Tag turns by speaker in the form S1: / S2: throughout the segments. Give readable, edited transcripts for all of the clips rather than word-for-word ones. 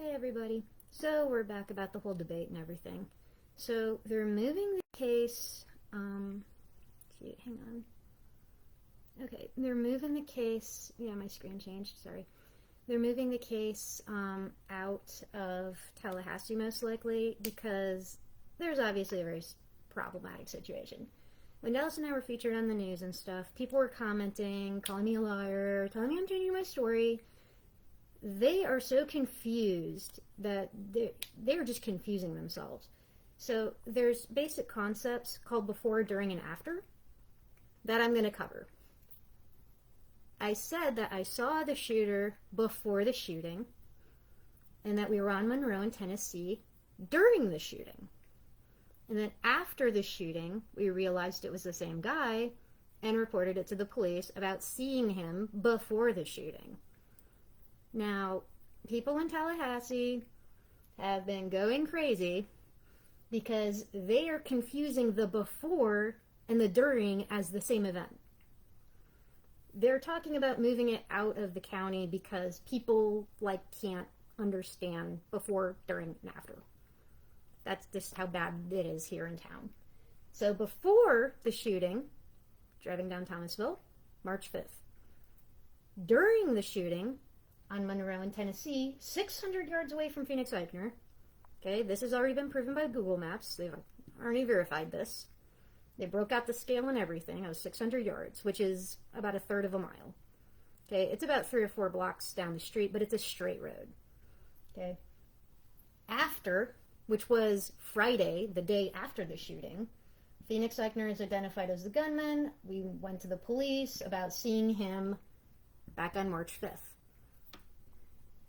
S1: Hey everybody. So we're back about the whole debate and everything. So they're moving the case, hang on. Okay, they're moving the case, yeah, my screen changed, sorry. They're moving the case out of Tallahassee most likely because there's obviously a very problematic situation. When Dallas and I were featured on the news and stuff, people were commenting, calling me a liar, telling me I'm changing my story. They are so confused that they're just confusing themselves. So there's basic concepts called before, during, and after that I'm going to cover. I said that I saw the shooter before the shooting and that we were on Monroe in Tennessee during the shooting. And then after the shooting, we realized it was the same guy and reported it to the police about seeing him before the shooting. Now, people in Tallahassee have been going crazy because they are confusing the before and the during as the same event. They're talking about moving it out of the county because people can't understand before, during, and after. That's just how bad it is here in town. So before the shooting, driving down Thomasville, March 5th. During the shooting, on Monroe in Tennessee, 600 yards away from Phoenix-Eichner. Okay, this has already been proven by Google Maps. They've already verified this. They broke out the scale and everything. It was 600 yards, which is about a third of a mile. Okay, it's about 3 or 4 blocks down the street, but it's a straight road. Okay. After, which was Friday, the day after the shooting, Phoenix-Eichner is identified as the gunman. We went to the police about seeing him back on March 5th.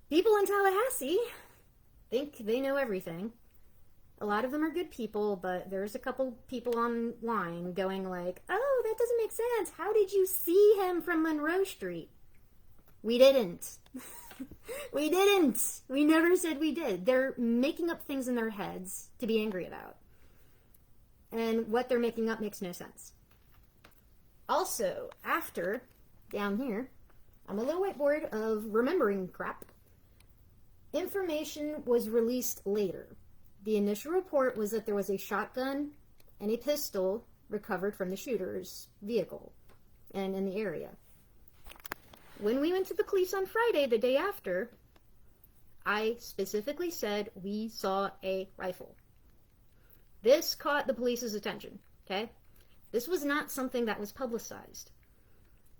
S1: People in Tallahassee think they know everything. A lot of them are good people, but there's a couple people online going like, oh, that doesn't make sense. How did you see him from Monroe Street? We didn't. We didn't. We never said we did. They're making up things in their heads to be angry about. And what they're making up makes no sense. Also, after, down here, on the little whiteboard of remembering crap, information was released later. The initial report was that there was a shotgun and a pistol recovered from the shooter's vehicle and in the area. When we went to the police on Friday, the day after, I specifically said we saw a rifle. This caught the police's attention, okay? This was not something that was publicized.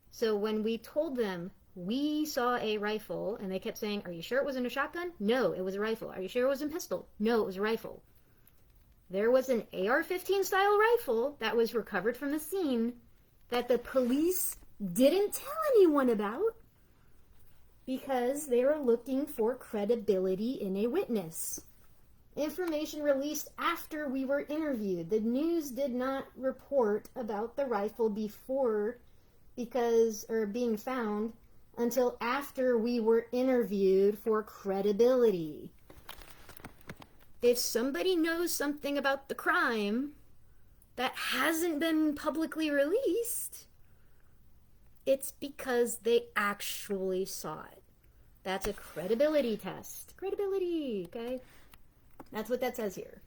S1: So when we told them we saw a rifle, and they kept saying, are you sure it wasn't a shotgun? No, it was a rifle. Are you sure it wasn't a pistol? No, it was a rifle. There was an AR-15 style rifle that was recovered from the scene that the police didn't tell anyone about because they were looking for credibility in a witness. Information released after we were interviewed. The news did not report about the rifle before being found until after we were interviewed for credibility. If somebody knows something about the crime that hasn't been publicly released, it's because they actually saw it. That's a credibility test. Credibility, okay? That's what that says here.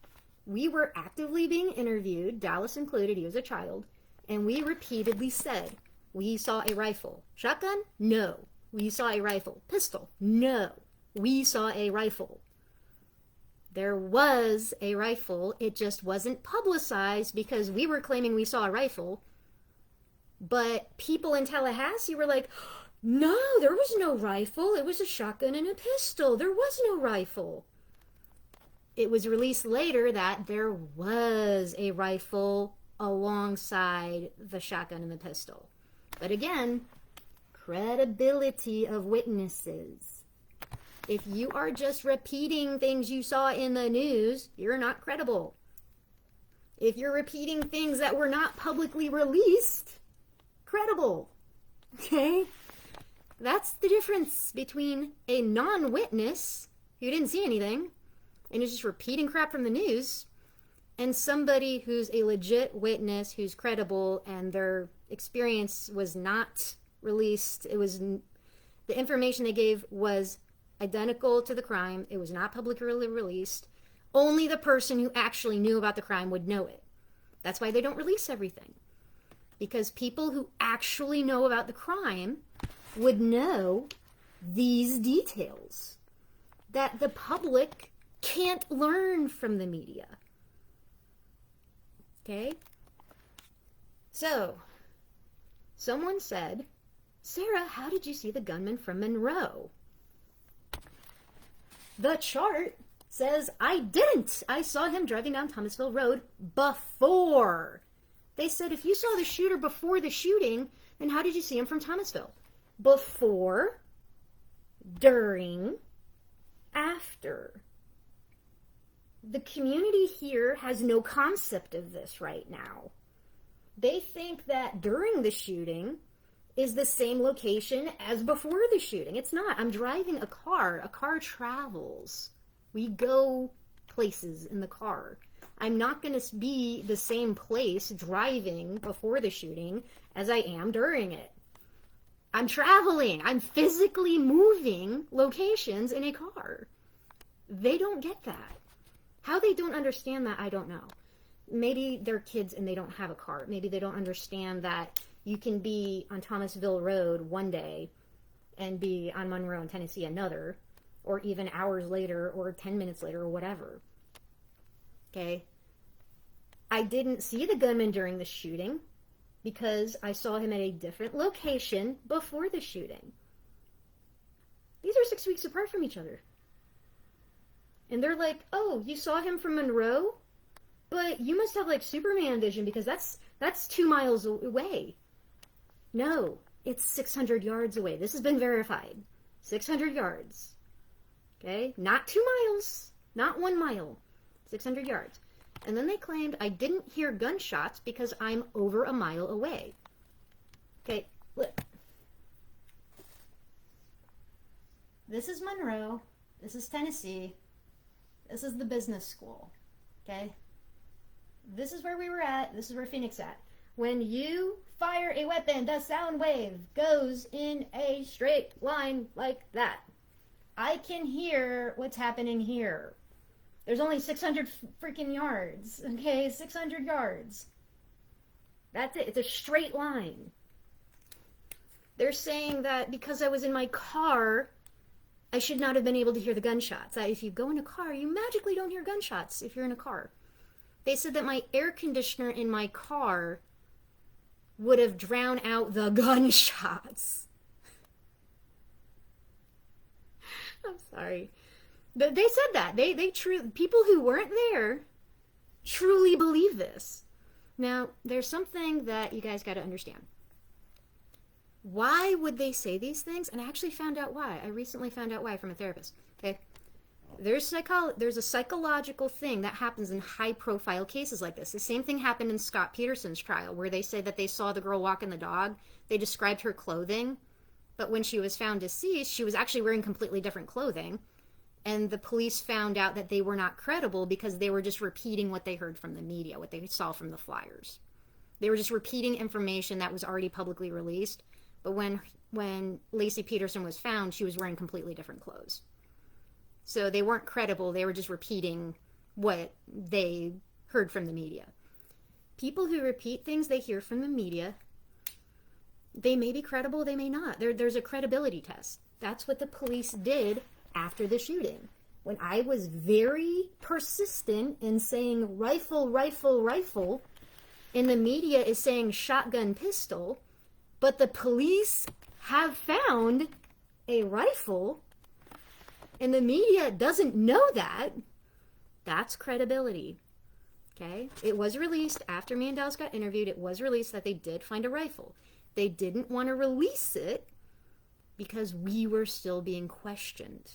S1: We were actively being interviewed, Dallas included, he was a child, and we repeatedly said, we saw a rifle. Shotgun? No. We saw a rifle. Pistol? No. We saw a rifle. There was a rifle. It just wasn't publicized because we were claiming we saw a rifle. But people in Tallahassee were like, no, there was no rifle. It was a shotgun and a pistol. There was no rifle. It was released later that there was a rifle alongside the shotgun and the pistol. But again, credibility of witnesses. If you are just repeating things you saw in the news, you're not credible. If you're repeating things that were not publicly released, credible. Okay? That's the difference between a non-witness who didn't see anything and is just repeating crap from the news and somebody who's a legit witness who's credible and their experience was not released. It was, the information they gave was identical to the crime. It was not publicly released. Only the person who actually knew about the crime would know it. That's why they don't release everything. Because people who actually know about the crime would know these details that the public can't learn from the media. Okay? So, someone said, Sarah, how did you see the gunman from Monroe? The chart says I didn't. I saw him driving down Thomasville Road before. They said if you saw the shooter before the shooting, then how did you see him from Thomasville? Before, during, after. The community here has no concept of this right now. They think that during the shooting is the same location as before the shooting. It's not. I'm driving a car. A car travels. We go places in the car. I'm not going to be the same place driving before the shooting as I am during it. I'm traveling. I'm physically moving locations in a car. They don't get that. How they don't understand that, I don't know. Maybe they're kids and they don't have a car. Maybe they don't understand that you can be on Thomasville Road one day and be on Monroe in Tennessee another, or even hours later or 10 minutes later or whatever. Okay? I didn't see the gunman during the shooting because I saw him at a different location before the shooting. These are 6 weeks apart from each other. And they're like, oh, you saw him from Monroe? But you must have like Superman vision because that's 2 miles away. No, it's 600 yards away. This has been verified. 600 yards. Okay? Not 2 miles. Not 1 mile. 600 yards. And then they claimed I didn't hear gunshots because I'm over a mile away. Okay, look. This is Monroe. This is Tennessee. This is the business school. Okay? This is where we were at. This is where Phoenix at. When you fire a weapon, the sound wave goes in a straight line like that. I can hear what's happening here. There's only 600 freaking yards. Okay? 600 yards. That's it. It's a straight line. They're saying that because I was in my car, I should not have been able to hear the gunshots. That if you go in a car, you magically don't hear gunshots if you're in a car. They said that my air conditioner in my car would have drowned out the gunshots. I'm sorry. But they said that. People who weren't there truly believe this. Now, there's something that you guys got to understand. Why would they say these things? And I actually found out why. I recently found out why from a therapist. Okay? There's a psychological thing that happens in high-profile cases like this. The same thing happened in Scott Peterson's trial, where they said that they saw the girl walking the dog. They described her clothing, but when she was found deceased, she was actually wearing completely different clothing. And the police found out that they were not credible because they were just repeating what they heard from the media, what they saw from the flyers. They were just repeating information that was already publicly released. But when Lacey Peterson was found, she was wearing completely different clothes. So they weren't credible. They were just repeating what they heard from the media. People who repeat things they hear from the media, they may be credible, they may not. There's a credibility test. That's what the police did after the shooting. When I was very persistent in saying rifle, rifle, rifle, and the media is saying shotgun, pistol, but the police have found a rifle, and the media doesn't know that, that's credibility. Okay? It was released after me and Dallas got interviewed. It was released that they did find a rifle. They didn't want to release it because we were still being questioned.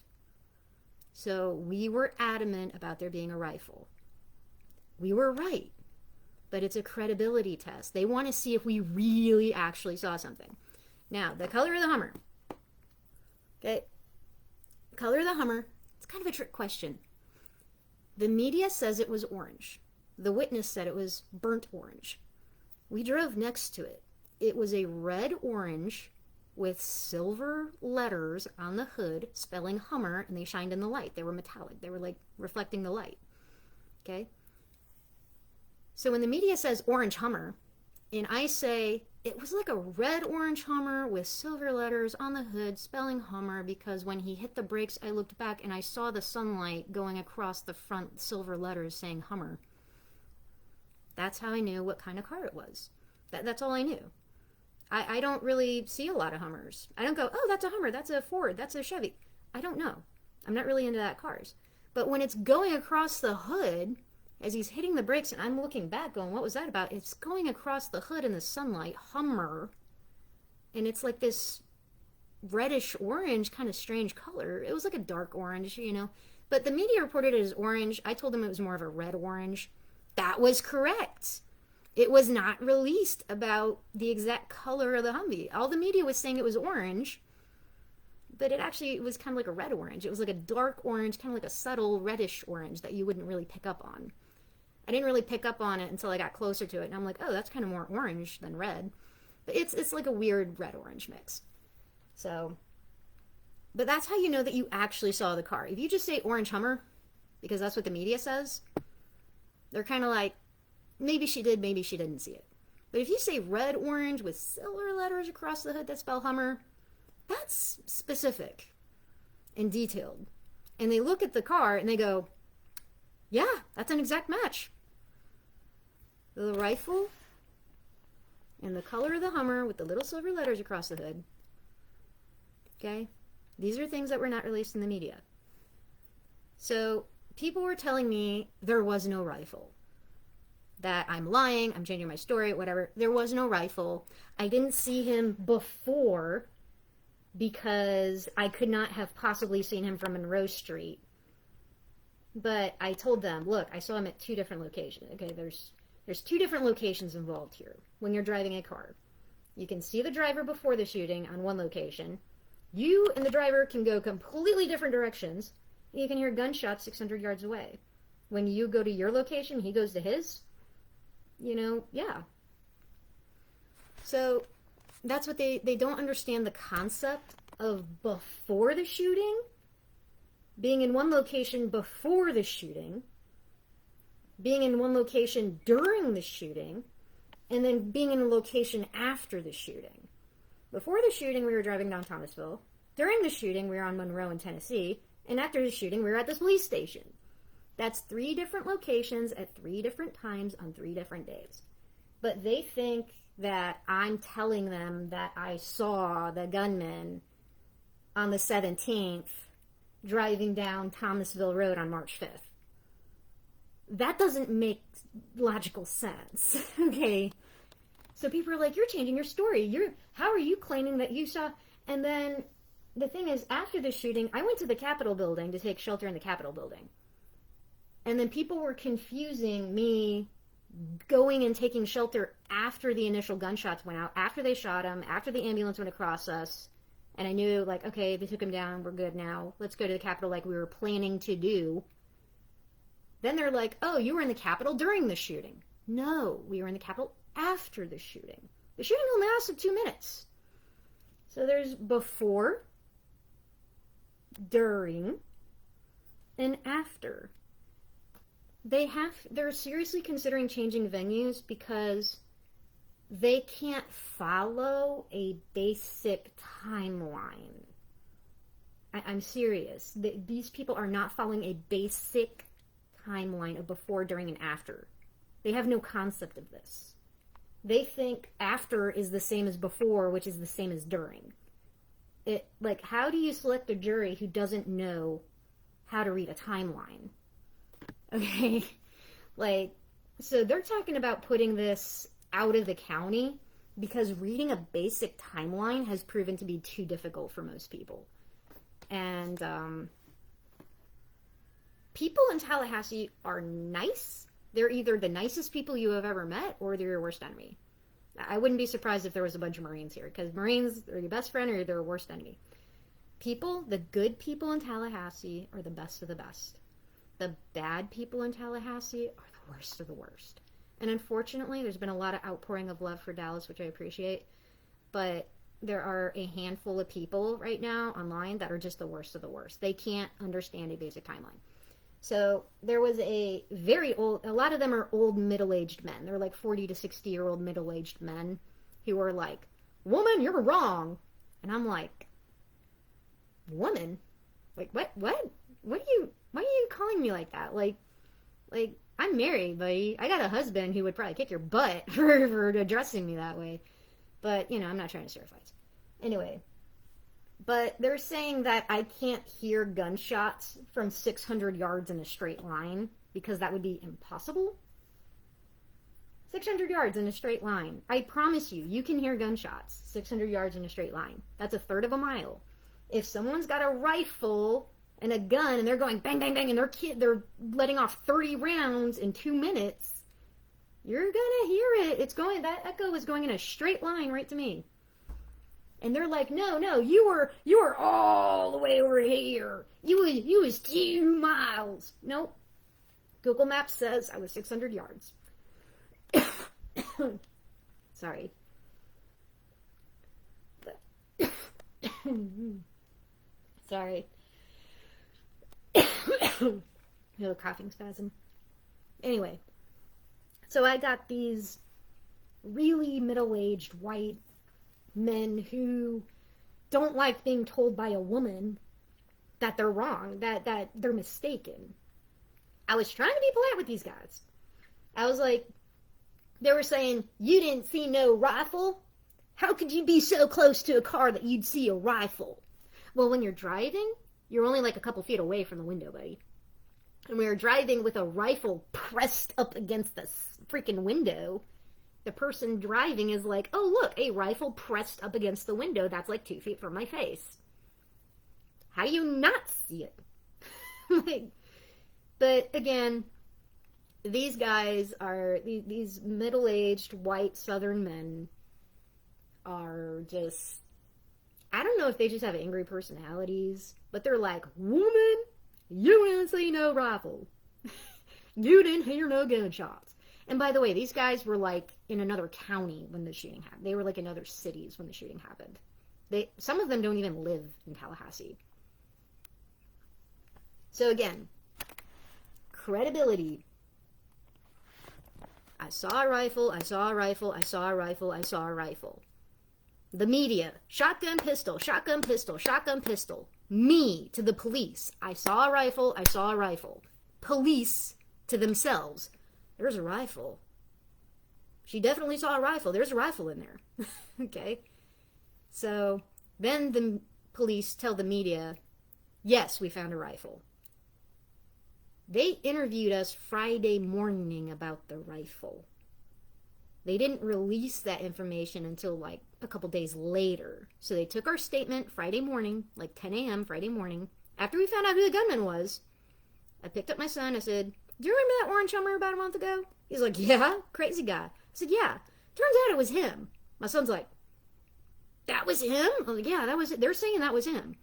S1: So we were adamant about there being a rifle. We were right. But it's a credibility test. They want to see if we really actually saw something. Now, the color of the Hummer. Okay? Color of the Hummer. It's kind of a trick question. The media says it was orange. The witness said it was burnt orange. We drove next to it. It was a red-orange with silver letters on the hood spelling Hummer, and they shined in the light. They were metallic. They were like reflecting the light. Okay? So when the media says orange Hummer, and I say it was like a red-orange Hummer with silver letters on the hood spelling Hummer, because when he hit the brakes, I looked back and I saw the sunlight going across the front silver letters saying Hummer. That's how I knew what kind of car it was. That's all I knew. I don't really see a lot of Hummers. I don't go, oh, that's a Hummer, that's a Ford, that's a Chevy. I don't know. I'm not really into that cars. But when it's going across the hood, as he's hitting the brakes, and I'm looking back going, what was that about? It's going across the hood in the sunlight, Hummer, and it's like this reddish orange, kind of strange color. It was like a dark orange, you know. But the media reported it as orange. I told them it was more of a red orange. That was correct. It was not released about the exact color of the Humvee. All the media was saying it was orange, but it was kind of like a red orange. It was like a dark orange, kind of like a subtle reddish orange that you wouldn't really pick up on. I didn't really pick up on it until I got closer to it, and I'm like, oh, that's kind of more orange than red. But it's like a weird red-orange mix. So, but that's how you know that you actually saw the car. If you just say orange Hummer, because that's what the media says, they're kind of like, maybe she did, maybe she didn't see it. But if you say red-orange with silver letters across the hood that spell Hummer, that's specific and detailed. And they look at the car and they go, yeah, that's an exact match. The rifle and the color of the Hummer with the little silver letters across the hood. Okay? These are things that were not released in the media. So people were telling me there was no rifle. That I'm lying, I'm changing my story, whatever. There was no rifle. I didn't see him before because I could not have possibly seen him from Monroe Street. But I told them, look, I saw him at 2 different locations. Okay, there's 2 different locations involved here when you're driving a car. You can see the driver before the shooting on one location. You and the driver can go completely different directions. You can hear gunshots 600 yards away. When you go to your location, he goes to his. You know, yeah. So that's what they don't understand, the concept of before the shooting, being in one location before the shooting, being in one location during the shooting, and then being in a location after the shooting. Before the shooting, we were driving down Thomasville. During the shooting, we were on Monroe in Tennessee. And after the shooting, we were at this police station. That's 3 different locations at 3 different times on 3 different days. But they think that I'm telling them that I saw the gunman on the 17th driving down Thomasville Road on March 5th. That doesn't make logical sense, okay? So people are like, you're changing your story. How are you claiming that you saw? And then the thing is, after the shooting, I went to the Capitol building to take shelter in the Capitol building. And then people were confusing me going and taking shelter after the initial gunshots went out, after they shot him, after the ambulance went across us. And I knew, like, okay, they took him down, we're good now. Let's go to the Capitol like we were planning to do. Then they're like, oh, you were in the Capitol during the shooting. No, we were in the Capitol after the shooting. The shooting only lasted 2 minutes. So there's before, during, and after. They're seriously considering changing venues because they can't follow a basic timeline. I'm serious. These people are not following a basic timeline of before, during, and after. They have no concept of this. They think after is the same as before, which is the same as during. How do you select a jury who doesn't know how to read a timeline? Okay? So they're talking about putting this out of the county because reading a basic timeline has proven to be too difficult for most people. And people in Tallahassee are nice. They're either the nicest people you have ever met or they're your worst enemy. I wouldn't be surprised if there was a bunch of Marines here, because Marines are your best friend or they're your worst enemy. The good people in Tallahassee are the best of the best. The bad people in Tallahassee are the worst of the worst. And unfortunately, there's been a lot of outpouring of love for Dallas, which I appreciate. But there are a handful of people right now online that are just the worst of the worst. They can't understand a basic timeline. So there was a very old, a lot of them are old middle-aged men. They're like 40 to 60-year-old middle-aged men who are like, woman, you're wrong. And I'm like, woman? Like, what? Why are you calling me like that? Like, I'm married, buddy. I got a husband who would probably kick your butt for addressing me that way. But, you know, I'm not trying to start fights. Anyway. But they're saying that I can't hear gunshots from 600 yards in a straight line because that would be impossible. 600 yards in a straight line. I promise you, you can hear gunshots 600 yards in a straight line. That's a third of a mile. If someone's got a rifle and a gun and they're going bang, bang, bang, and they're letting off 30 rounds in 2 minutes, you're gonna hear it. That echo is going in a straight line right to me. And they're like, no, you were all the way over here. You was 2 miles. Nope. Google Maps says I was 600 yards. Sorry. Sorry. No coughing spasm. Anyway, so I got these really middle-aged white men who don't like being told by a woman that they're wrong, that they're mistaken. I was trying to be polite with these guys. I was like, they were saying, you didn't see no rifle? How could you be so close to a car that you'd see a rifle? Well, when you're driving, you're only like a couple feet away from the window, buddy. And we were driving with a rifle pressed up against the freaking window. The person driving is like, oh, look, a rifle pressed up against the window. That's like 2 feet from my face. How do you not see it? But again, these guys are, these middle-aged white southern men are just, I don't know if they just have angry personalities, but they're like, woman, you didn't see no rifle. You didn't hear no gunshots. And by the way, these guys were like in another county when the shooting happened. They were like in other cities when the shooting happened. Some of them don't even live in Tallahassee. So again, credibility. I saw a rifle, I saw a rifle, I saw a rifle, I saw a rifle. The media, shotgun pistol, shotgun pistol, shotgun pistol. Me to the police, I saw a rifle, I saw a rifle. Police to themselves, there's a rifle. She definitely saw a rifle. There's a rifle in there. Okay? So then the police tell the media, yes, we found a rifle. They interviewed us Friday morning about the rifle. They didn't release that information until like a couple days later. So they took our statement Friday morning, like 10 a.m. Friday morning. After we found out who the gunman was, I picked up my son. I said, do you remember that orange Hummer about a month ago? He's like, yeah, crazy guy. I said, yeah. Turns out it was him. My son's like, that was him? I was like, yeah, that was it. They're saying that was him.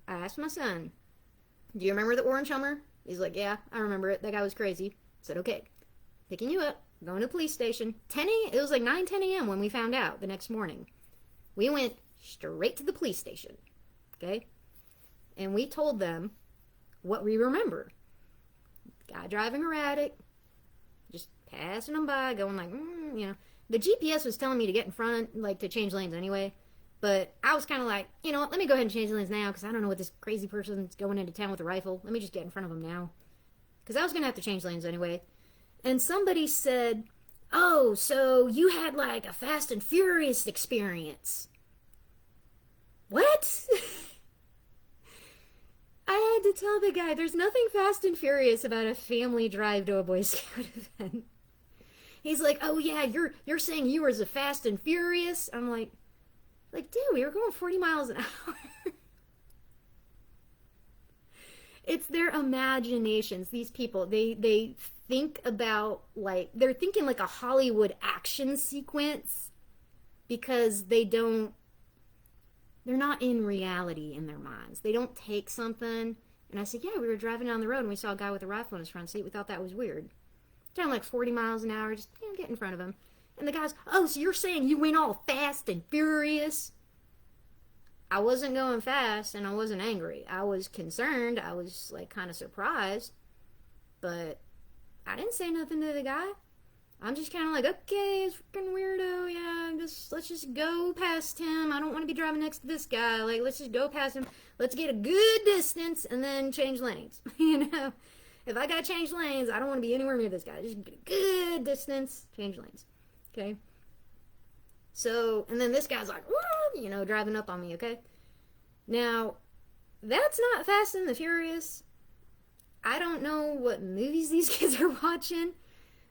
S1: I asked my son, do you remember the orange Hummer? He's like, yeah, I remember it. That guy was crazy. I said, okay, picking you up, going to the police station. It was like 9, 10 a.m. when we found out the next morning. We went straight to the police station, okay? And we told them what we remember. Guy driving erratic, just passing them by, going like, you know. The GPS was telling me to get in front, like to change lanes anyway. But I was kind of like, you know what, let me go ahead and change lanes now because I don't know what this crazy person's going into town with a rifle. Let me just get in front of him now. Because I was going to have to change lanes anyway. And somebody said, oh, so you had like a Fast and Furious experience. What? I had to tell the guy, there's nothing Fast and Furious about a family drive to a Boy Scout event. He's like, oh yeah, you're saying you were as a Fast and Furious? I'm like, dude, we were going 40 miles an hour. It's their imaginations. These people, they think about, like, they're thinking like a Hollywood action sequence because they're not in reality in their minds. They don't take something. And I said, yeah, we were driving down the road and we saw a guy with a rifle in his front seat. We thought that was weird. Down like 40 miles an hour, just get in front of him. And the guy's, oh, so you're saying you went all fast and furious? I wasn't going fast and I wasn't angry. I was concerned. I was like kind of surprised. But I didn't say nothing to the guy. I'm just kind of like, okay, it's freaking weirdo. Yeah, let's just go past him. I don't want to be driving next to this guy. Like, let's just go past him. Let's get a good distance and then change lanes. You know, if I gotta change lanes, I don't want to be anywhere near this guy. Just get a good distance, change lanes. Okay. So, and then this guy's like, you know, driving up on me. Okay. Now, that's not Fast and the Furious. I don't know what movies these kids are watching.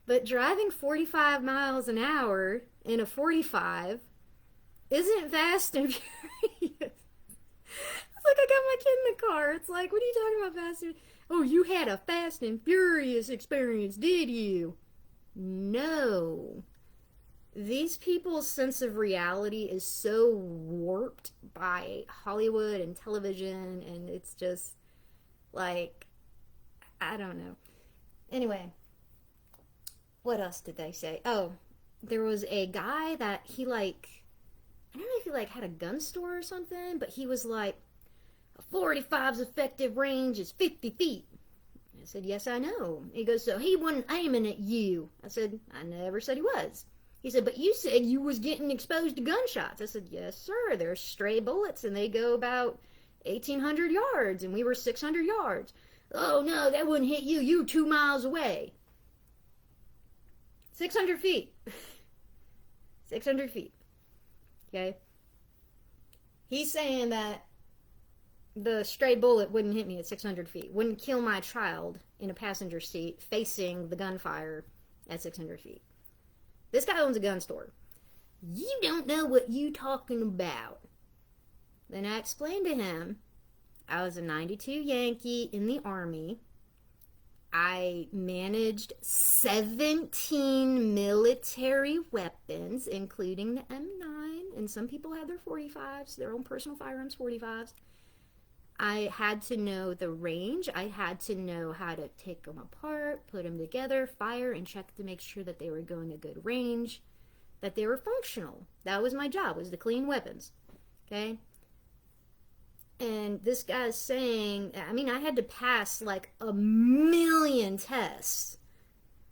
S1: But driving 45 miles an hour in a 45 isn't fast and furious. It's like I got my kid in the car. It's like, what are you talking about, fast and... Oh, you had a fast and furious experience, did you? No. These people's sense of reality is so warped by Hollywood and television, and it's just, like, I don't know. Anyway. What else did they say? Oh, there was a guy that he like, I don't know if he like had a gun store or something, but he was like, a 45's effective range is 50 feet. I said, yes, I know. He goes, so he wasn't aiming at you. I said, I never said he was. He said, but you said you was getting exposed to gunshots. I said, yes, sir. They're stray bullets and they go about 1,800 yards and we were 600 yards. Oh, no, that wouldn't hit you. You were 2 miles away. 600 feet. 600 feet. Okay? He's saying that the stray bullet wouldn't hit me at 600 feet. Wouldn't kill my child in a passenger seat facing the gunfire at 600 feet. This guy owns a gun store. You don't know what you talking about. Then I explained to him I was a 92 Yankee in the Army. I managed 17 military weapons, including the M9, and some people had their 45s, their own personal firearms 45s. I had to know the range. I had to know how to take them apart, put them together, fire, and check to make sure that they were going a good range, that they were functional. That was my job, was to clean weapons. Okay? And this guy's saying, I mean, I had to pass like 1,000,000 tests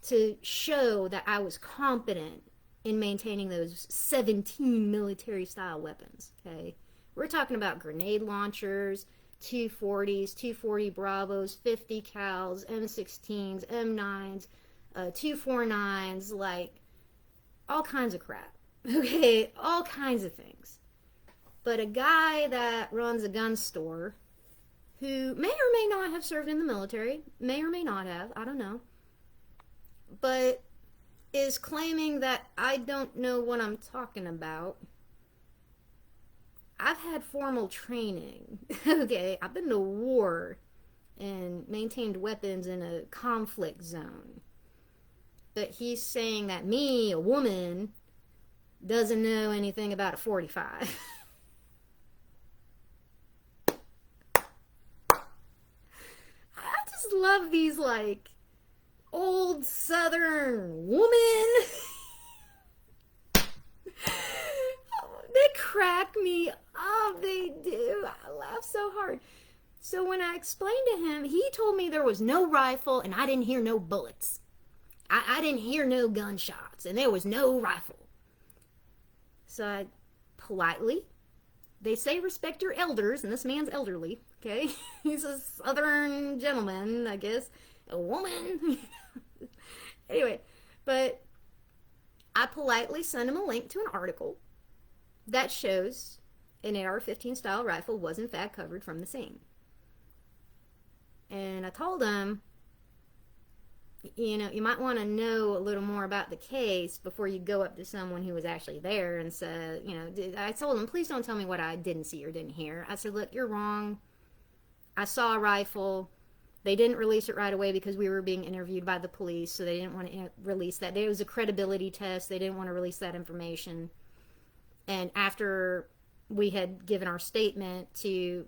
S1: to show that I was competent in maintaining those 17 military-style weapons, okay? We're talking about grenade launchers, 240s, 240 Bravos, 50 cals, M16s, M9s, 249s, like, all kinds of crap, okay? All kinds of things. But a guy that runs a gun store, who may or may not have served in the military, may or may not have, I don't know, but is claiming that I don't know what I'm talking about. I've had formal training, okay? I've been to war and maintained weapons in a conflict zone. But he's saying that me, a woman, doesn't know anything about a 45. Love these like old southern women. They crack me up, they do. I laugh so hard. So when I explained to him, he told me there was no rifle and I didn't hear no bullets. I didn't hear no gunshots and there was no rifle. So I politely, they say respect your elders, and this man's elderly, okay? He's a southern gentleman, I guess. A woman. Anyway, but I politely sent him a link to an article that shows an AR-15 style rifle was in fact covered from the scene. And I told him, you know, you might want to know a little more about the case before you go up to someone who was actually there and said, you know, I told him, please don't tell me what I didn't see or didn't hear. I said, look, you're wrong. I saw a rifle. They didn't release it right away because we were being interviewed by the police, so they didn't want to release that. It was a credibility test. They didn't want to release that information. And after we had given our statement to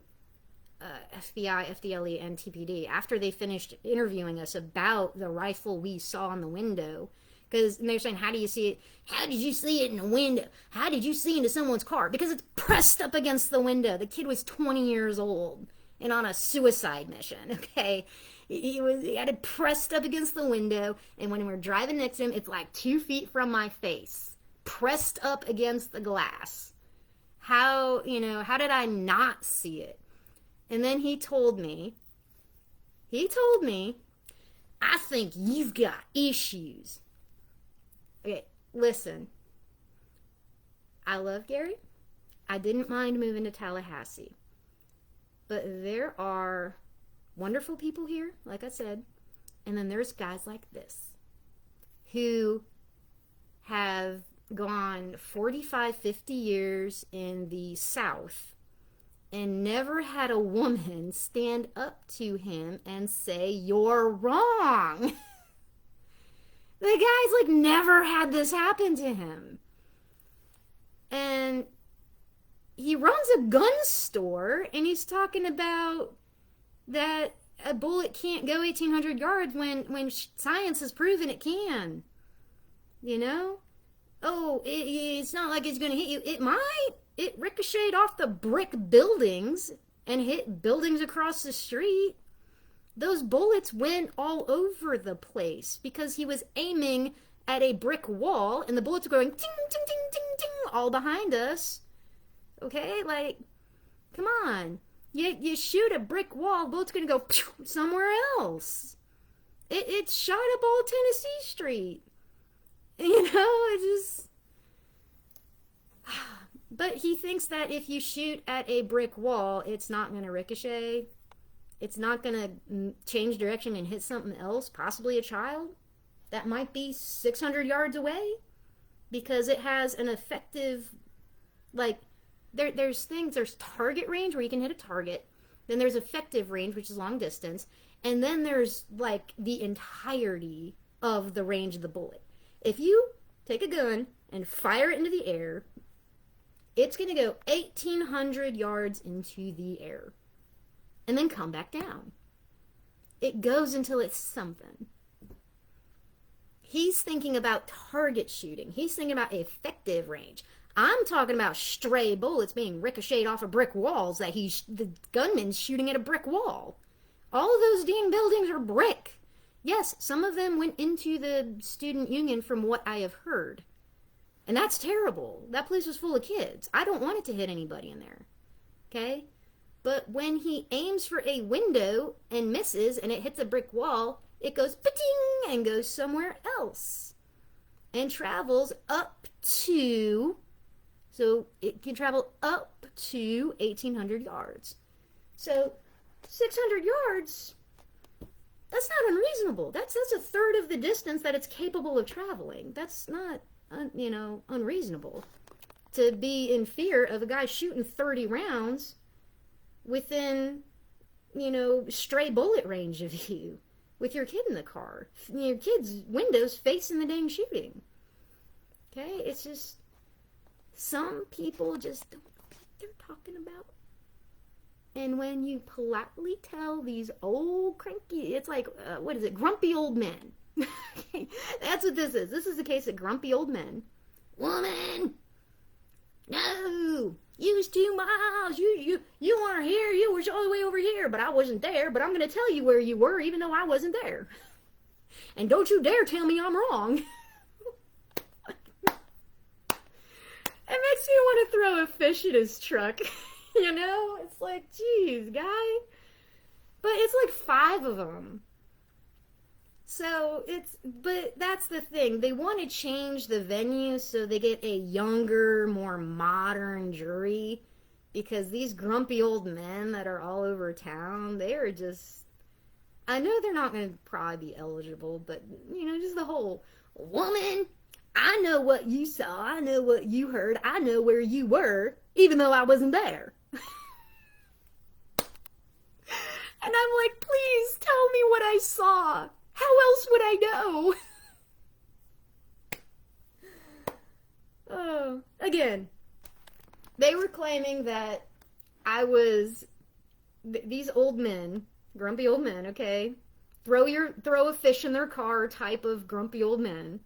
S1: FBI, FDLE, and TPD, after they finished interviewing us about the rifle we saw in the window, Because they're saying, how do you see it? How did you see it in the window? How did you see into someone's car? Because it's pressed up against the window. The kid was 20 years old and on a suicide mission, okay? He had it pressed up against the window, and when we're driving next to him, it's like 2 feet from my face, pressed up against the glass. How did I not see it? And then he told me, I think you've got issues. Okay, listen. I love Gary. I didn't mind moving to Tallahassee. But there are wonderful people here, like I said. And then there's guys like this who have gone 45, 50 years in the South and never had a woman stand up to him and say, you're wrong. The guy's like never had this happen to him. And he runs a gun store, and he's talking about that a bullet can't go 1,800 yards when science has proven it can. You know? Oh, it's not like it's going to hit you. It might. It ricocheted off the brick buildings and hit buildings across the street. Those bullets went all over the place because he was aiming at a brick wall, and the bullets were going ting, ting, ting, ting, ting, all behind us. Okay? Like, come on. You shoot a brick wall, the bullet's going to go somewhere else. It shot up all Tennessee Street. You know, it just... But he thinks that if you shoot at a brick wall, it's not going to ricochet. It's not going to change direction and hit something else, possibly a child that might be 600 yards away, because it has an effective, like, there's target range where you can hit a target, then there's effective range, which is long distance, and then there's, like, the entirety of the range of the bullet. If you take a gun and fire it into the air, it's going to go 1,800 yards into the air and then come back down. It goes until it's something. He's thinking about target shooting. He's thinking about effective range. I'm talking about stray bullets being ricocheted off of brick walls that the gunman's shooting at a brick wall. All of those dang buildings are brick. Yes, some of them went into the student union from what I have heard. And that's terrible. That place was full of kids. I don't want it to hit anybody in there. Okay? But when he aims for a window and misses and it hits a brick wall, it goes pa-ting and goes somewhere else. And travels up to... So it can travel up to 1,800 yards. So 600 yards, that's not unreasonable. That's a third of the distance that it's capable of traveling. That's not, unreasonable. To be in fear of a guy shooting 30 rounds within, stray bullet range of you with your kid in the car. Your kid's windows facing the dang shooting. Okay? It's just... Some people just don't know what they're talking about. And when you politely tell these old cranky, it's like, grumpy old men. That's what this is. This is the case of grumpy old men. Woman! No! You was 2 miles. You weren't here. You were all the way over here, but I wasn't there. But I'm going to tell you where you were, even though I wasn't there. And don't you dare tell me I'm wrong. It makes me want to throw a fish at his truck. It's like, geez, guy. But it's like 5 of them. So but that's the thing. They want to change the venue so they get a younger, more modern jury. Because these grumpy old men that are all over town, they are just... I know they're not going to probably be eligible, but, just the whole, woman... I know what you saw, I know what you heard, I know where you were, even though I wasn't there. And I'm like, please tell me what I saw. How else would I know? Oh, again, they were claiming that I was, these old men, grumpy old men, okay? Throw a fish in their car type of grumpy old men.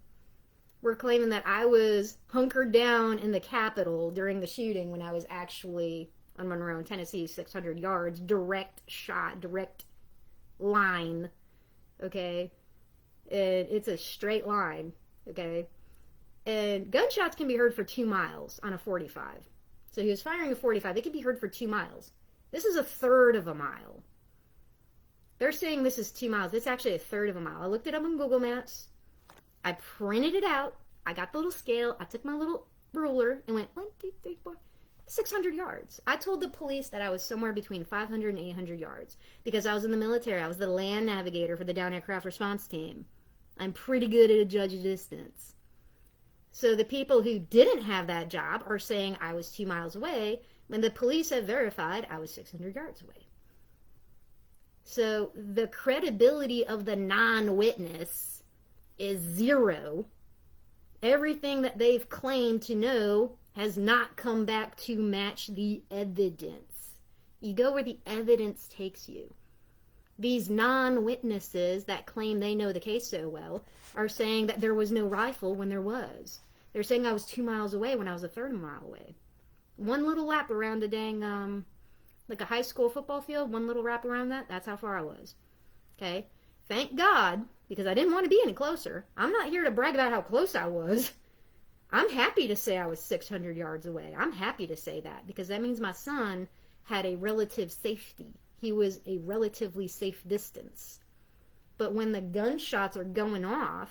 S1: were claiming that I was hunkered down in the Capitol during the shooting when I was actually on Monroe in Tennessee, 600 yards, direct shot, direct line, okay? And it's a straight line, okay? And gunshots can be heard for 2 miles on a 45. So he was firing a 45. They can be heard for 2 miles. This is a third of a mile. They're saying this is 2 miles. It's actually a third of a mile. I looked it up on Google Maps. I printed it out. I got the little scale. I took my little ruler and went 1, 2, 3, 4, 600 yards. I told the police that I was somewhere between 500 and 800 yards because I was in the military. I was the land navigator for the down aircraft response team. I'm pretty good at a judge of distance. So the people who didn't have that job are saying I was 2 miles away when the police have verified I was 600 yards away. So the credibility of the non-witness is zero. Everything that they've claimed to know has not come back to match the evidence. You go where the evidence takes you. These non-witnesses that claim they know the case so well are saying that there was no rifle when there was. They're saying I was 2 miles away when I was a third mile away. One little lap around a dang, like a high school football field, one little wrap around that, that's how far I was. Okay? Thank God, because I didn't want to be any closer. I'm not here to brag about how close I was. I'm happy to say I was 600 yards away. I'm happy to say that because that means my son had a relative safety. He was a relatively safe distance. But when the gunshots are going off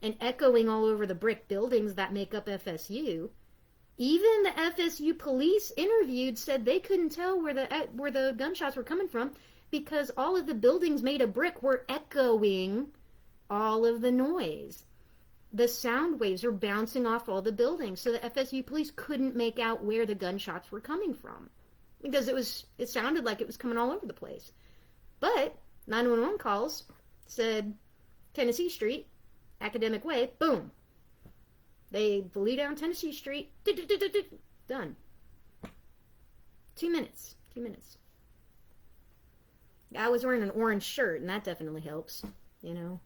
S1: and echoing all over the brick buildings that make up FSU, even the FSU police interviewed said they couldn't tell where the gunshots were coming from because all of the buildings made of brick were echoing all of the noise. The sound waves are bouncing off all the buildings, so the FSU police couldn't make out where the gunshots were coming from because it sounded like it was coming all over the place. But 911 calls said Tennessee Street, Academic Way, boom. They blew down Tennessee Street, done. 2 minutes, 2 minutes. I was wearing an orange shirt, and that definitely helps, you know.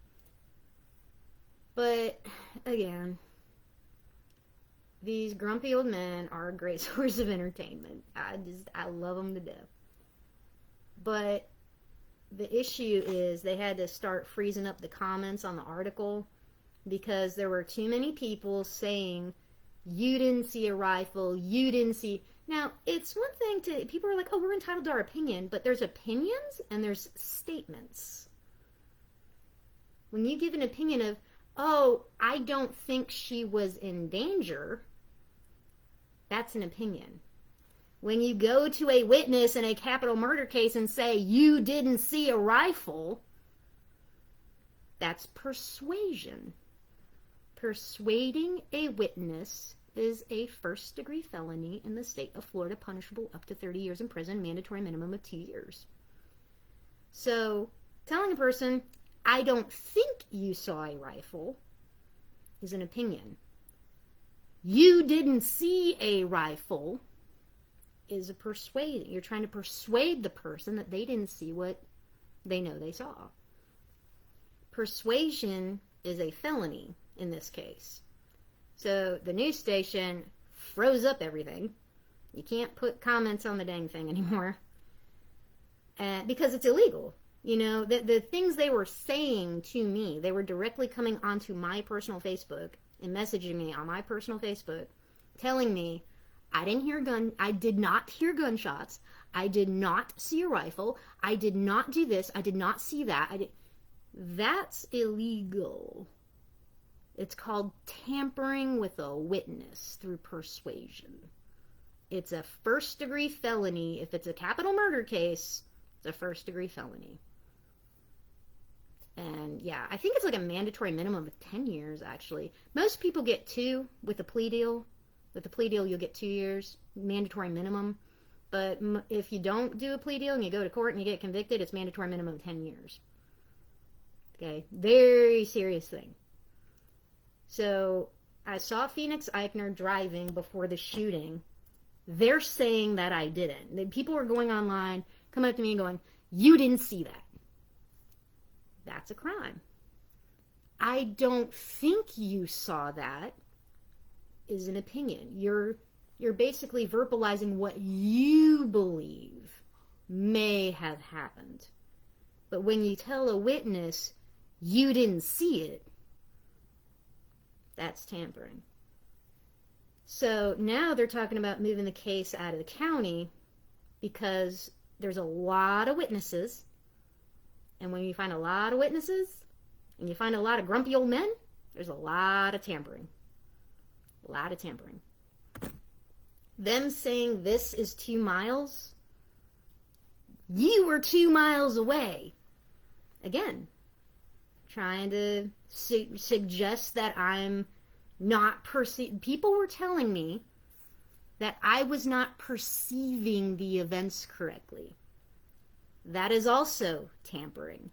S1: But, again, these grumpy old men are a great source of entertainment. I love them to death. But the issue is they had to start freezing up the comments on the article because there were too many people saying, you didn't see a rifle, you didn't see... Now, it's one thing to... People are like, oh, we're entitled to our opinion, but there's opinions and there's statements. When you give an opinion of, oh, I don't think she was in danger, that's an opinion. When you go to a witness in a capital murder case and say, you didn't see a rifle, that's persuasion. Persuading a witness is a first-degree felony in the state of Florida, punishable up to 30 years in prison, mandatory minimum of 2 years. So, telling a person, I don't think you saw a rifle, is an opinion. You didn't see a rifle is a persuading. You're trying to persuade the person that they didn't see what they know they saw. Persuasion is a felony in this case. So the news station froze up everything. You can't put comments on the dang thing anymore. Because it's illegal. You know, the things they were saying to me, they were directly coming onto my personal Facebook and messaging me on my personal Facebook, telling me, I did not hear gunshots. I did not see a rifle. I did not do this. I did not see that. That's illegal. It's called tampering with a witness through persuasion. It's a first-degree felony. If it's a capital murder case, it's a first-degree felony. And yeah, I think it's like a mandatory minimum of 10 years, actually. Most people get 2 with a plea deal. With a plea deal, you'll get 2 years, mandatory minimum. But if you don't do a plea deal and you go to court and you get convicted, it's mandatory minimum of 10 years. Okay, very serious thing. So, I saw Phoenix Eichner driving before the shooting. They're saying that I didn't. People were going online, coming up to me and going, you didn't see that. That's a crime. I don't think you saw that is an opinion. You're basically verbalizing what you believe may have happened. But when you tell a witness you didn't see it, that's tampering. So now they're talking about moving the case out of the county because there's a lot of witnesses. And when you find a lot of witnesses and you find a lot of grumpy old men, there's a lot of tampering. A lot of tampering. Them saying this is 2 miles, you were 2 miles away. Again, trying to suggest that I'm not people were telling me that I was not perceiving the events correctly. That is also tampering.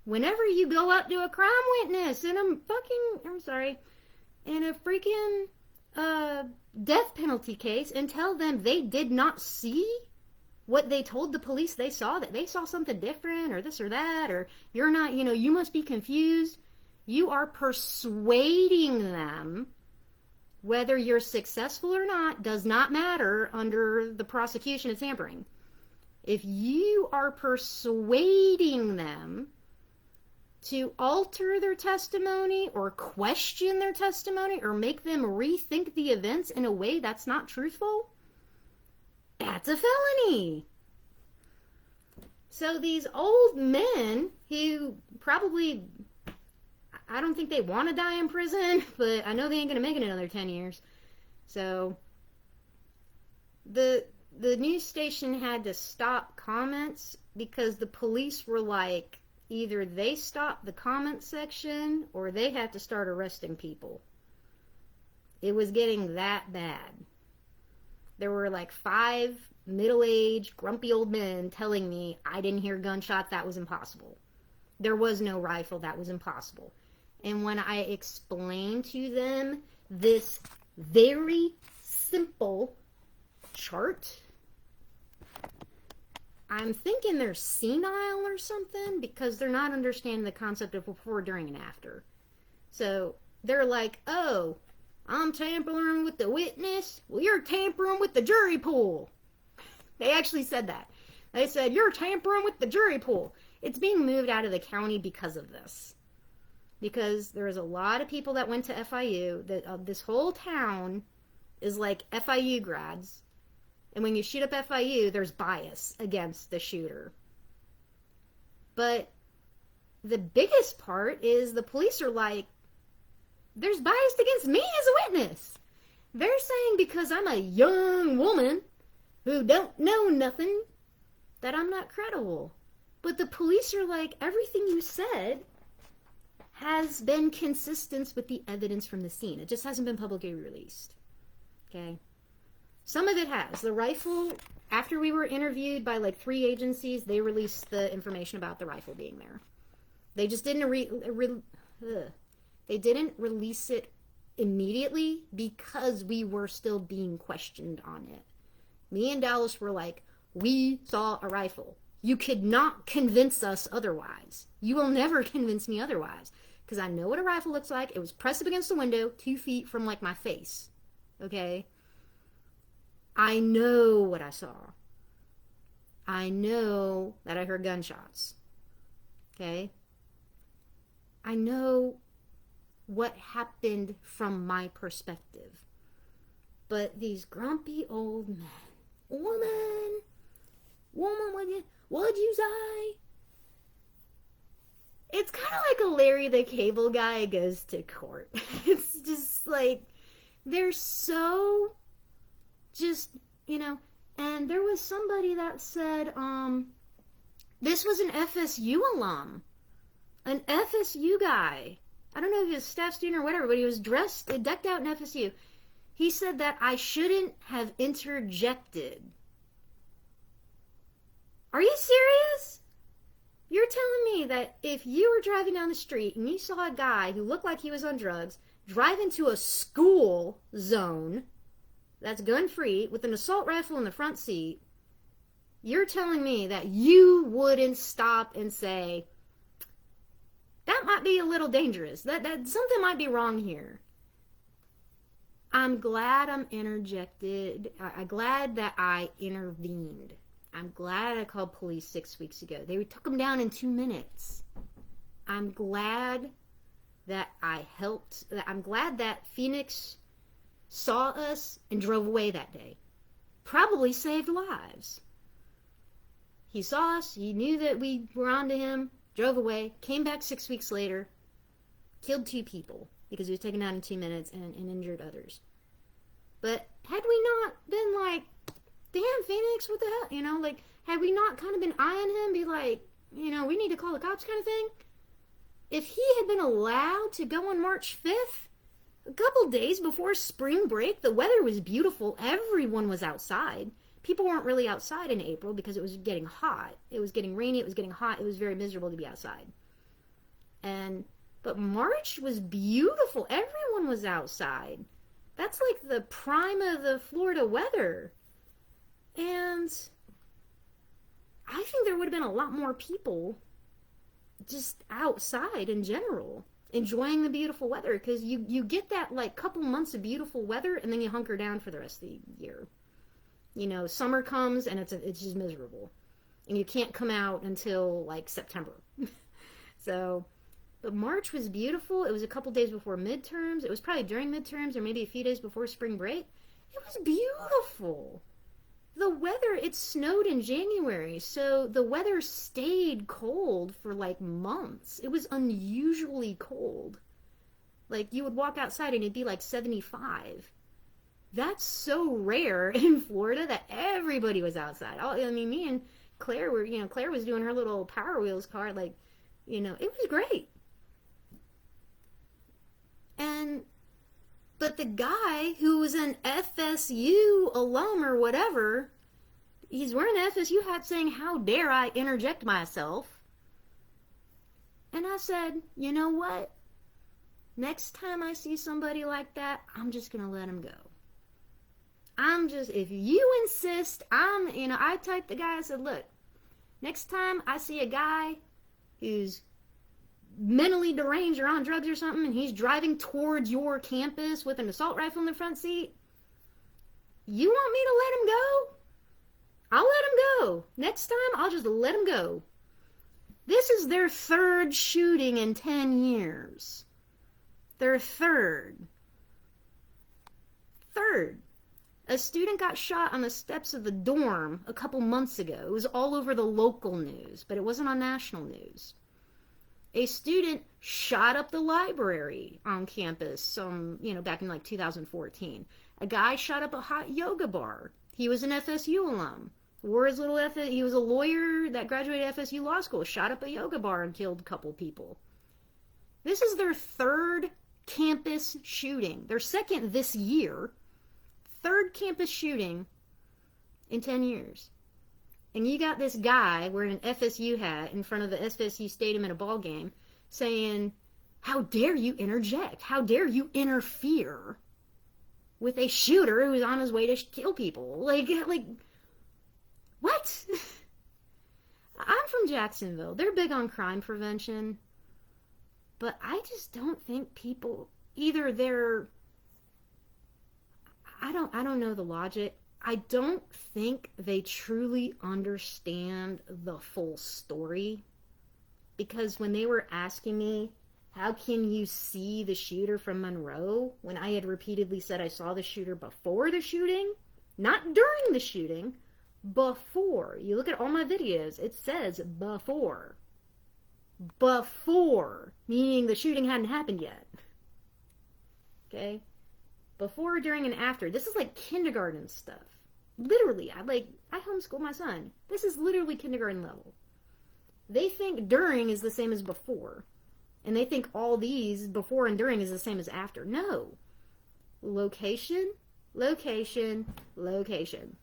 S1: Whenever you go up to a crime witness in a freaking death penalty case and tell them they did not see what they told the police they saw, that they saw something different or this or that, or you're not, you must be confused. You are persuading them. Whether you're successful or not does not matter under the prosecution of tampering. If you are persuading them to alter their testimony or question their testimony or make them rethink the events in a way that's not truthful, that's a felony. So these old men who probably, I don't think they want to die in prison, but I know they ain't going to make it another 10 years. So the news station had to stop comments because the police were like, either they stop the comment section or they have to start arresting people. It was getting that bad. There were like 5 middle-aged, grumpy old men telling me I didn't hear gunshot, that was impossible. There was no rifle, that was impossible. And when I explained to them this very simple chart, I'm thinking they're senile or something because they're not understanding the concept of before, during, and after. So they're like, oh, I'm tampering with the witness. Well, you're tampering with the jury pool. They actually said that. They said, you're tampering with the jury pool. It's being moved out of the county because of this. Because there is a lot of people that went to FIU. This whole town is like FIU grads. And when you shoot up FIU, there's bias against the shooter. But the biggest part is the police are like, there's bias against me as a witness. They're saying because I'm a young woman who don't know nothing, that I'm not credible. But the police are like, everything you said has been consistent with the evidence from the scene. It just hasn't been publicly released. Okay? Some of it has. The rifle, after we were interviewed by like 3 agencies, they released the information about the rifle being there. They just didn't they didn't release it immediately because we were still being questioned on it. Me and Dallas were like, we saw a rifle. You could not convince us otherwise. You will never convince me otherwise. Because I know what a rifle looks like. It was pressed up against the window 2 feet from like my face. Okay? I know what I saw. I know that I heard gunshots. Okay? I know what happened from my perspective. But these grumpy old men, woman, what'd you say? It's kind of like a Larry the Cable Guy goes to court. It's just like, they're so just, and there was somebody that said, this was an FSU alum, an FSU guy. I don't know if he was a staff student or whatever, but he was decked out in FSU. He said that I shouldn't have interjected. Are you serious? You're telling me that if you were driving down the street and you saw a guy who looked like he was on drugs drive into a school zone that's gun-free with an assault rifle in the front seat, you're telling me that you wouldn't stop and say, that that might be a little dangerous. That something might be wrong here. I'm glad I'm interjected. I'm glad that I intervened. I'm glad I called police 6 weeks ago. They took him down in 2 minutes. I'm glad that I helped. I'm glad that Phoenix saw us and drove away that day. Probably saved lives. He saw us. He knew that we were onto him. Drove away. Came back 6 weeks later. Killed 2 people because he was taken down in 2 minutes and injured others. But had we not been like, damn, Phoenix, what the hell? You know, like, had we not kind of been eyeing him, be like, you know, we need to call the cops kind of thing? If he had been allowed to go on March 5th, a couple days before spring break, the weather was beautiful. Everyone was outside. People weren't really outside in April because it was getting hot. It was getting rainy. It was getting hot. It was very miserable to be outside. But March was beautiful. Everyone was outside. That's like the prime of the Florida weather. And I think there would have been a lot more people just outside in general, enjoying the beautiful weather, because you get that like couple months of beautiful weather and then you hunker down for the rest of the year. You know, summer comes and it's just miserable. And you can't come out until like September. But March was beautiful. It was a couple days before midterms. It was probably during midterms or maybe a few days before spring break. It was beautiful. The weather, it snowed in January, so the weather stayed cold for like months. It was unusually cold. Like you would walk outside and it'd be like 75. That's so rare in Florida that everybody was outside. I mean, me and Claire were, you know, Claire was doing her little Power Wheels car, like, you know, it was great. But the guy who was an FSU alum or whatever, he's wearing an FSU hat saying, how dare I interject myself? And I said, you know what? Next time I see somebody like that, I'm just going to let him go. If you insist, I typed the guy, I said, look, next time I see a guy who's mentally deranged or on drugs or something, and he's driving towards your campus with an assault rifle in the front seat, you want me to let him go? I'll let him go. Next time, I'll just let him go. This is their 3rd shooting in 10 years. Their 3rd. A student got shot on the steps of the dorm a couple months ago. It was all over the local news, but it wasn't on national news. A student shot up the library on campus, back in like 2014. A guy shot up a hot yoga bar. He was an FSU alum. He was a lawyer that graduated FSU Law School, shot up a yoga bar and killed a couple people. This is their 3rd campus shooting. Their 2nd this year. 3rd campus shooting in 10 years. And you got this guy wearing an FSU hat in front of the FSU stadium in a ball game saying, how dare you interject? How dare you interfere with a shooter who is on his way to kill people? Like, what? I'm from Jacksonville. They're big on crime prevention. But I just don't think people, I don't know the logic. I don't think they truly understand the full story. Because when they were asking me, how can you see the shooter from Monroe? When I had repeatedly said I saw the shooter before the shooting, not during the shooting, before. You look at all my videos, it says before. Before, meaning the shooting hadn't happened yet. Okay? Before, during, and after. This is like kindergarten stuff. Literally, I homeschool my son. This is literally kindergarten level. They think during is the same as before. And they think all these, before and during, is the same as after. No. Location, location, location.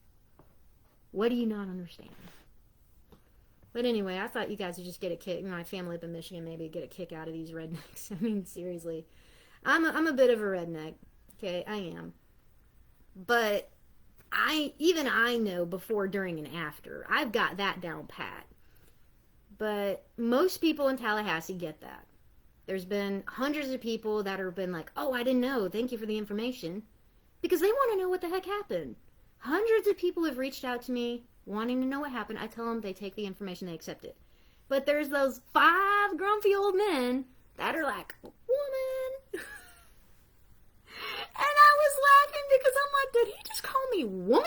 S1: What do you not understand? But anyway, I thought you guys would just get a kick. My family up in Michigan maybe get a kick out of these rednecks. I mean, seriously. I'm a bit of a redneck. Okay, I am. But I know before, during, and after. I've got that down pat. But most people in Tallahassee get that. There's been hundreds of people that have been like, oh, I didn't know, thank you for the information, because they want to know what the heck happened. Hundreds of people have reached out to me wanting to know what happened. I tell them, they take the information, they accept it. But there's those 5 grumpy old men that are like, woman. And I was laughing because I'm like, did he just call me woman?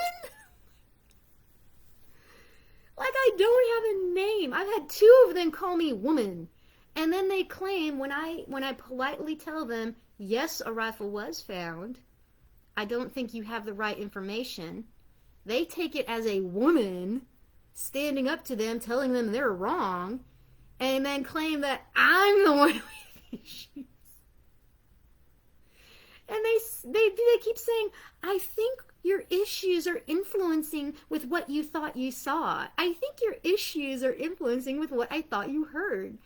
S1: Like, I don't have a name. I've had 2 of them call me woman. And then they claim, when I politely tell them, yes, a rifle was found, I don't think you have the right information, they take it as a woman standing up to them, telling them they're wrong, and then claim that I'm the one with issues. And they keep saying, I think your issues are influencing with what you thought you saw. I think your issues are influencing with what I thought you heard.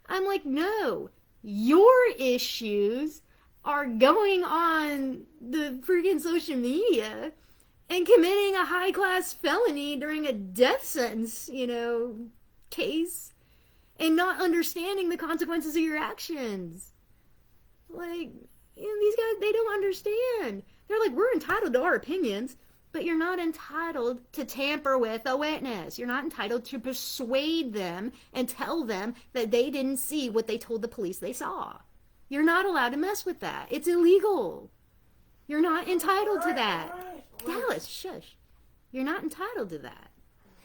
S1: I'm like, no, your issues are going on the freaking social media and committing a high-class felony during a death sentence, case, and not understanding the consequences of your actions. Like, these guys, they don't understand. They're like, we're entitled to our opinions, but you're not entitled to tamper with a witness. You're not entitled to persuade them and tell them that they didn't see what they told the police they saw. You're not allowed to mess with that. It's illegal. You're not entitled to that. Dallas, shush. You're not entitled to that.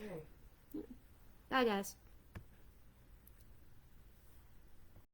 S1: Okay. Bye, guys.